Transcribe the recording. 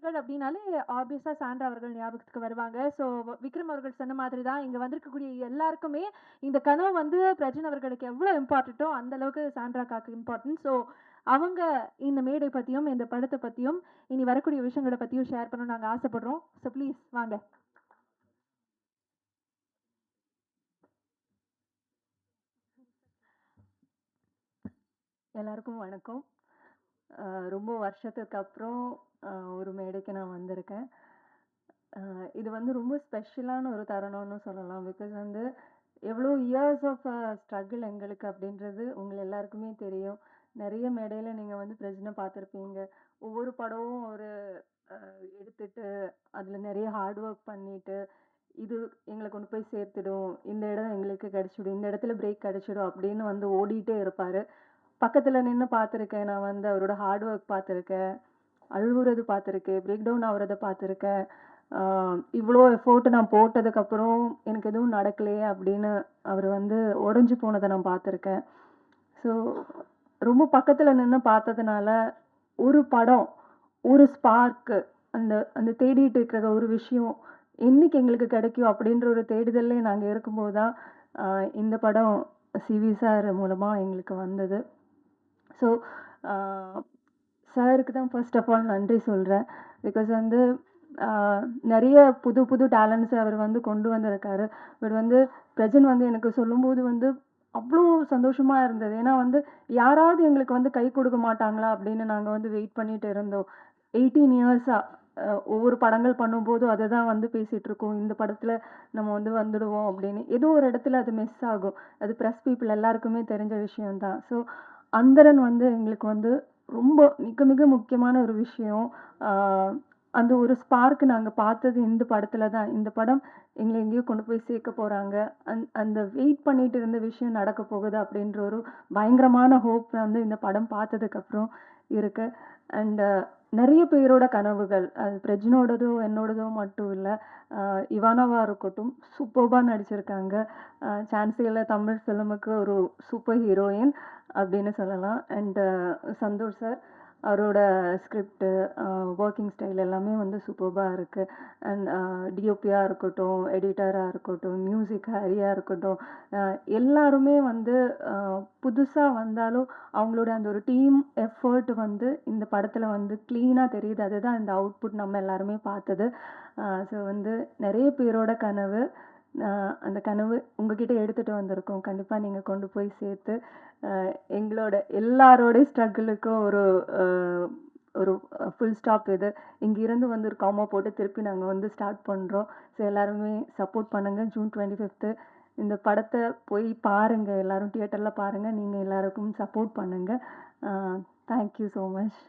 நடிகர்கள் அப்படின்னாலே ஆப்வியஸா சாண்ட்ரா அவர்கள் ஞாபகத்துக்கு வருவாங்க. ஸோ விக்ரம் அவர்கள் சொன்ன மாதிரி தான் இங்க வந்திருக்கக்கூடிய எல்லாருக்குமே இந்த கனவு வந்து பிரஜன் அவர்களுக்கு எவ்வளோ இம்பார்ட்டன்ட்டோ அந்த அளவுக்கு சாண்ட்ராக்காக்கு இம்பார்ட்டன்ட். ஸோ அவங்க இந்த மேடை பத்தியும், இந்த படத்த பத்தியும், இனி வரக்கூடிய விஷயங்கள பத்தியும் ஷேர் பண்ணணும்னு நாங்க ஆசைப்படுறோம். ஸோ ப்ளீஸ் வாங்க. எல்லாருக்கும் வணக்கம். ரொம்ப வருஷத்துக்கு அப்புறம் ஒரு மேடைக்கு நான் வந்திருக்கேன். இது வந்து ரொம்ப ஸ்பெஷலான ஒரு தருணம்னு சொல்லலாம். பிகாஸ் வந்து எவ்வளோ இயர்ஸ் ஆஃப் ஸ்ட்ரகிள் எங்களுக்கு அப்படின்றது உங்கள் எல்லாருக்குமே தெரியும். நிறைய மேடையில நீங்க வந்து பிரச்சனை பார்த்துருப்பீங்க. ஒவ்வொரு படமும் ஒரு எடுத்துட்டு அதில் நிறைய ஹார்ட் ஒர்க் பண்ணிட்டு இது எங்களை கொண்டு போய் சேர்த்துடும், இந்த இடம் எங்களுக்கு கிடைச்சிடும், இந்த இடத்துல பிரேக் கிடைச்சிடும் அப்படின்னு வந்து ஓடிட்டே இருப்பாரு. பக்கத்துல நின்னு பார்த்துருக்கேன். நான் வந்து அவரோட ஹார்ட் ஒர்க் பார்த்துருக்கேன். அழுவுறது பார்த்துருக்கேன். பிரேக் டவுன் ஆகுறத பார்த்துருக்கேன். இவ்வளோ எஃபோர்ட் நான் போட்டதுக்கப்புறம் எனக்கு எதுவும் நடக்கலையே அப்படின்னு அவர் வந்து உடைஞ்சு போனதை நான் பார்த்துருக்கேன். ஸோ ரொம்ப பக்கத்துல நின்னு பார்த்ததுனால ஒரு படம், ஒரு ஸ்பார்க்கு, அந்த அந்த தேடிட்டு இருக்கிற ஒரு விஷயம் என்னைக்கு எங்களுக்கு கிடைக்கும் அப்படின்ற ஒரு தேடுதல்லே நாங்க இருக்கும்போது தான் இந்த படம் சிவி சார் மூலமா எங்களுக்கு வந்தது. ஸோ சாருக்கு தான் ஃபர்ஸ்ட் ஆஃப் ஆல் நன்றி சொல்கிறேன். பிகாஸ் வந்து நிறைய புது புது டேலண்ட்ஸ் அவர் வந்து கொண்டு வந்திருக்காரு. பட் வந்து பிரஜன் வந்து எனக்கு சொல்லும்போது வந்து அவ்வளோ சந்தோஷமாக இருந்தது. ஏன்னா வந்து யாராவது எங்களுக்கு வந்து கை கொடுக்க மாட்டாங்களா அப்படின்னு நாங்கள் வந்து வெயிட் பண்ணிட்டு இருந்தோம். 18 இயர்ஸாக ஒவ்வொரு படங்கள் பண்ணும்போதும் அதை தான் வந்து பேசிகிட்டு இருக்கோம். இந்த படத்தில் நம்ம வந்து வந்துடுவோம் அப்படின்னு. ஏதோ ஒரு இடத்துல அது மிஸ் ஆகும். அது ப்ரெஸ் பீப்புள் எல்லாருக்குமே தெரிஞ்ச விஷயம்தான். ஸோ அந்தரன் வந்து எங்களுக்கு வந்து ரொம்ப மிக மிக முக்கியமான ஒரு விஷயம். அந்த ஒரு ஸ்பார்க் நாங்க பார்த்தது இந்த படத்துல தான். இந்த படம் எங்கள எங்கேயோ கொண்டு போய் சேர்க்க போறாங்க. அந்த வெயிட் பண்ணிட்டு இருந்த விஷயம் நடக்க போகுது அப்படின்ற ஒரு பயங்கரமான ஹோப் வந்து இந்த படம் பார்த்ததுக்கு அப்புறம் இருக்கு. அண்ட் நிறைய பேரோட கனவுகள், அது பிரஜ்னோடதோ என்னோடதோ மட்டும் இல்லை. இவானாவா இருக்கட்டும், சூப்பர்பா நடிச்சிருக்காங்க. சான்ஸே இல்லை, தமிழ் ஃபிலிமுக்கு ஒரு சூப்பர் ஹீரோயின் அப்படின்னு சொல்லலாம். அண்ட் சந்தோஷ் சார், அவரோட ஸ்கிரிப்டு, ஒர்க்கிங் ஸ்டைல் எல்லாமே வந்து சூப்பர்பாக இருக்குது. அண்ட் டிஓபியாக இருக்கட்டும், எடிட்டராக இருக்கட்டும், மியூசிக் ஹரியாக இருக்கட்டும், எல்லாருமே வந்து புதுசாக வந்தாலும் அவங்களோட அந்த ஒரு டீம் எஃபர்ட் வந்து இந்த படத்தில் வந்து க்ளீனாக தெரியுது. அதுதான் இந்த அவுட்புட் நம்ம எல்லாருமே பார்த்தது. ஸோ வந்து நிறைய பேரோட கனவு, அந்த கனவு உங்ககிட்ட எடுத்துகிட்டு வந்திருக்கோம். கண்டிப்பாக நீங்கள் கொண்டு போய் சேர்த்து எங்களோட எல்லாரோடைய ஸ்ட்ரகிளுக்கும் ஒரு ஒரு ஃபுல் ஸ்டாப் இது. இங்கிருந்து வந்து ஒரு காமா போட்டு திருப்பி நாங்கள் வந்து ஸ்டார்ட் பண்ணுறோம். ஸோ எல்லாருமே சப்போர்ட் பண்ணுங்கள். ஜூன் 25 இந்த படத்தை போய் பாருங்கள். எல்லாரும் தியேட்டரில் பாருங்கள். நீங்கள் எல்லாருக்கும் சப்போர்ட் பண்ணுங்கள். Thank you so much.